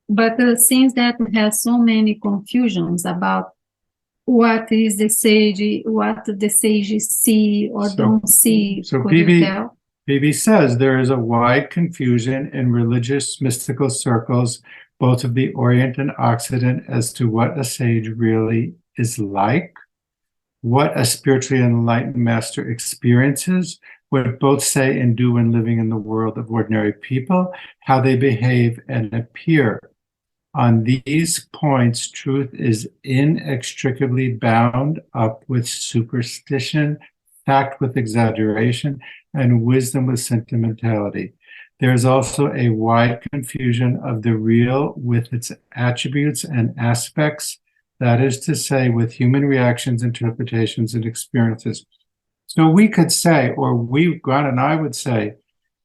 But since that we have so many confusions about what is the sage, what the sages see or don't see, So could you tell? BB says there is a wide confusion in religious mystical circles, both of the Orient and Occident, as to what a sage really is like, what a spiritually enlightened master experiences, what both say and do when living in the world of ordinary people, how they behave and appear. On these points, truth is inextricably bound up with superstition, fact with exaggeration, and wisdom with sentimentality. There is also a wide confusion of the real with its attributes and aspects, that is to say, with human reactions, interpretations, and experiences. So we could say, or GRAN and I would say,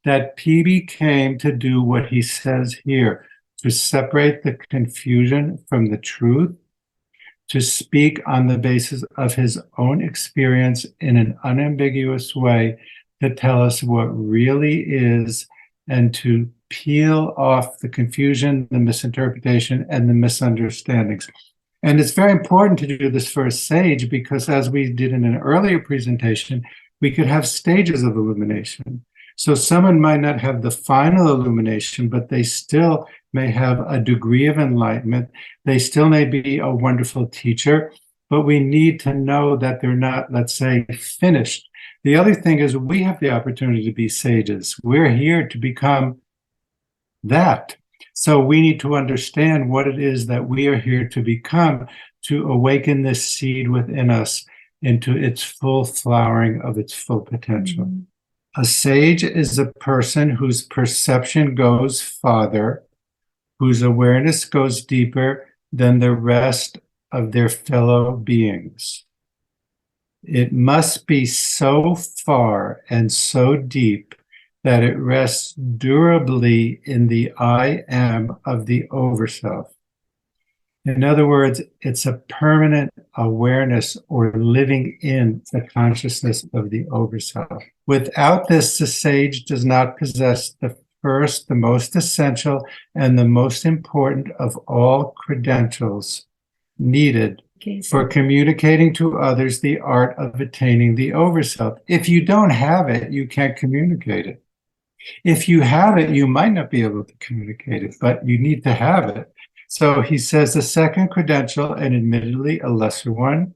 that PB came to do what he says here, to separate the confusion from the truth, to speak on the basis of his own experience in an unambiguous way, to tell us what really is, and to peel off the confusion, the misinterpretation, and the misunderstandings. And it's very important to do this for a sage because, as we did in an earlier presentation, we could have stages of illumination. So someone might not have the final illumination, but they still may have a degree of enlightenment. They still may be a wonderful teacher, but we need to know that they're not, let's say, finished. The other thing is we have the opportunity to be sages. We're here to become that. So we need to understand what it is that we are here to become, to awaken this seed within us into its full flowering of its full potential. Mm-hmm. A sage is a person whose perception goes farther, whose awareness goes deeper than the rest of their fellow beings. It must be so far and so deep that it rests durably in the I am of the overself. In other words, it's a permanent awareness or living in the consciousness of the overself. Without this, the sage does not possess the first, the most essential, and the most important of all credentials needed for communicating to others the art of attaining the overself. If you don't have it, you can't communicate it. If you have it, you might not be able to communicate it, but you need to have it. So he says the second credential, and admittedly a lesser one,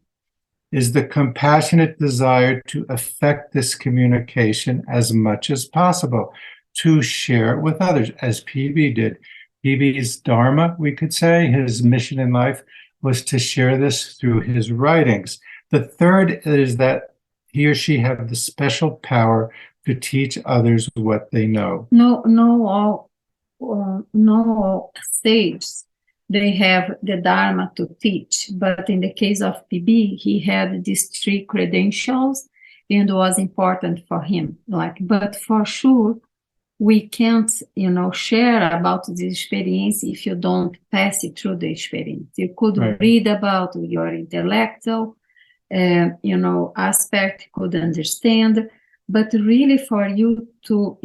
is the compassionate desire to effect this communication as much as possible, to share it with others, as PB did. PB's dharma, we could say, his mission in life was to share this through his writings. The third is that he or she have the special power to teach others what they know. No all sages, they have the dharma to teach, but in the case of PB, he had these three credentials and was important for him. But for sure, we can't, share about this experience if you don't pass it through the experience. You could read about your intellectual, aspect, could understand, but really for you to,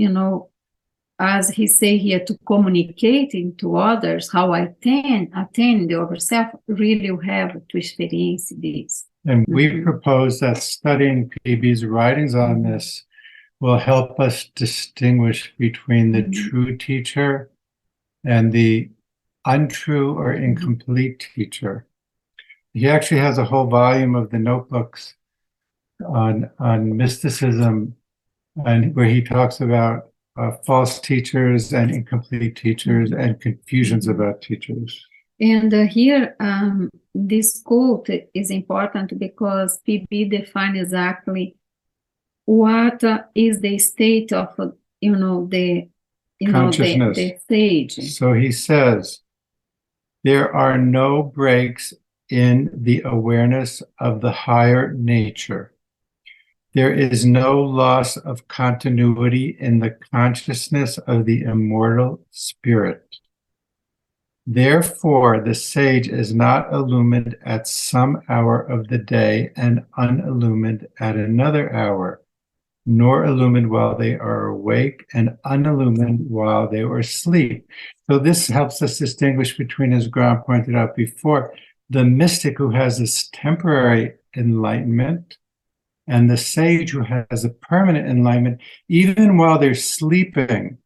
as he say here, to communicating to others how I attain the overself, really you have to experience this. And we propose that studying PB's writings on this will help us distinguish between the true teacher and the untrue or incomplete teacher. He actually has a whole volume of the notebooks on mysticism, and where he talks about false teachers and incomplete teachers and confusions about teachers. And here, this quote is important because PB defines exactly what is the state of, the sage. So he says, there are no breaks in the awareness of the higher nature. There is no loss of continuity in the consciousness of the immortal spirit. Therefore, the sage is not illumined at some hour of the day and unillumined at another hour. nor illumined while they are awake, and unillumined while they are asleep. So this helps us distinguish between, as GRAN pointed out before, the mystic who has this temporary enlightenment and the sage who has a permanent enlightenment, even while they're sleeping.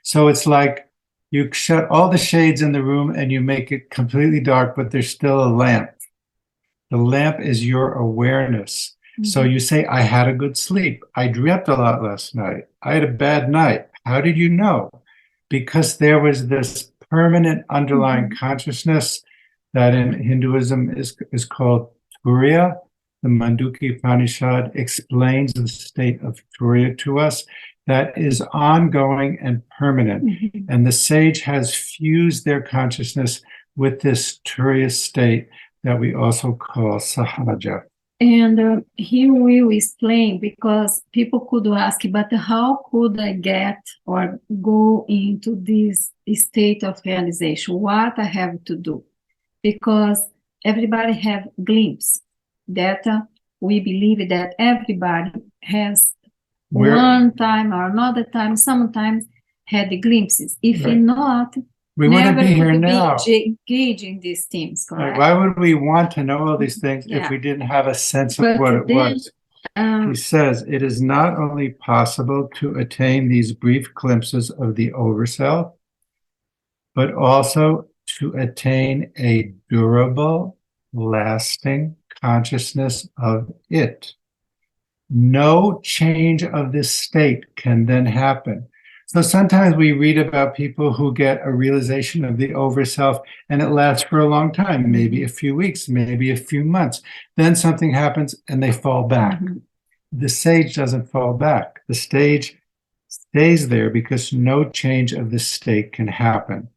So it's like you shut all the shades in the room and you make it completely dark, but there's still a lamp. The lamp is your awareness. So you say, I had a good sleep. I dreamt a lot last night. I had a bad night. How did you know? Because there was this permanent underlying consciousness that in Hinduism is called Turiya. The Mandukya Upanishad explains the state of Turiya to us, that is ongoing and permanent. And the sage has fused their consciousness with this Turiya state that we also call Sahaja. And he will explain, because people could ask, but how could I get or go into this state of realization? What I have to do? Because everybody have glimpse that we believe that everybody has one time or another time, sometimes had the glimpses. If not, we wouldn't be here now. Engage in these things, correct? Why would we want to know all these things if we didn't have a sense of what it was? He says, it is not only possible to attain these brief glimpses of the overself, but also to attain a durable, lasting consciousness of it. No change of this state can then happen. So sometimes we read about people who get a realization of the overself and it lasts for a long time, maybe a few weeks, maybe a few months. Then something happens and they fall back. The sage doesn't fall back. The sage stays there because no change of the state can happen.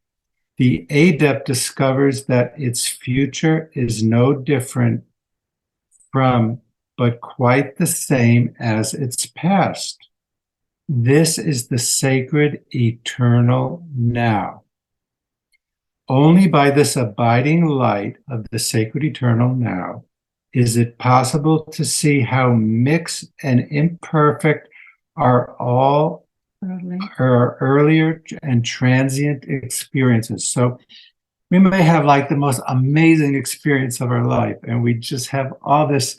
The adept discovers that its future is no different from, but quite the same as its past. This is the sacred eternal now. Only by this abiding light of the sacred eternal now is it possible to see how mixed and imperfect are all our earlier and transient experiences. So we may have like the most amazing experience of our life, and we just have all this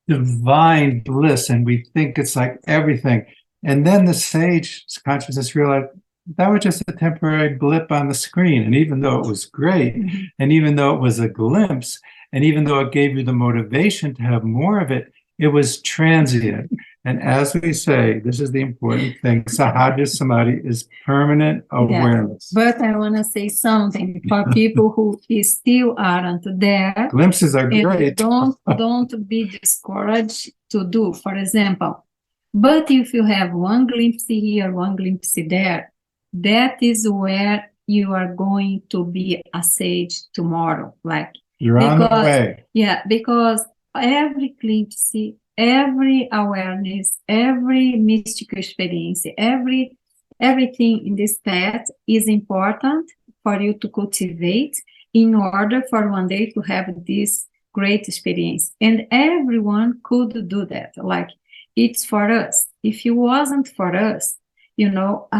divine bliss, and we think it's like everything. And then the sage consciousness realized that was just a temporary blip on the screen. And even though it was great, and even though it was a glimpse, and even though it gave you the motivation to have more of it, it was transient. And as we say, this is the important thing, Sahaja Samadhi is permanent awareness. Yeah, but I want to say something for people who still aren't there. Glimpses are great. Don't be discouraged to do, for example. But if you have one glimpse here, one glimpse there, that is where you are going to be a sage tomorrow. Like you're on the way. Yeah, because every glimpse, every awareness, every mystical experience, everything in this path is important for you to cultivate in order for one day to have this great experience. And everyone could do that. Like, it's for us. If it wasn't for us, never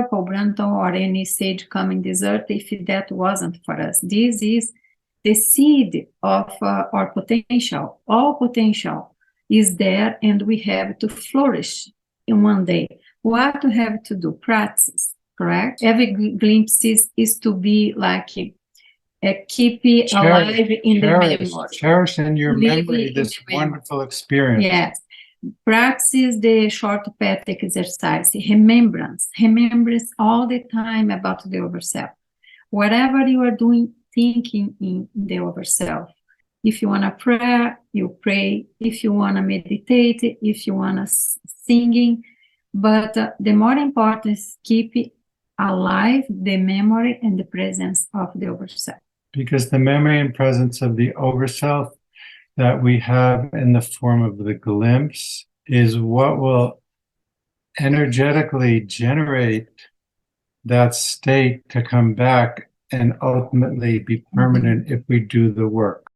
Paul BRUNTON or any sage coming this earth if that wasn't for us. This is the seed of our potential. All potential is there, and we have to flourish in one day. What we have to do? Practice, correct? Every glimpse is to be like keep it alive in the memory. Cherish in your memory this wonderful experience. Yes. Practice the short path exercise. Remembrance all the time about the overself. Whatever you are doing, thinking in the overself. If you want to pray, you pray. If you want to meditate, if you want to singing. But the more important is keep alive the memory and the presence of the overself. Because the memory and presence of the overself that we have in the form of the glimpse is what will energetically generate that state to come back and ultimately be permanent if we do the work.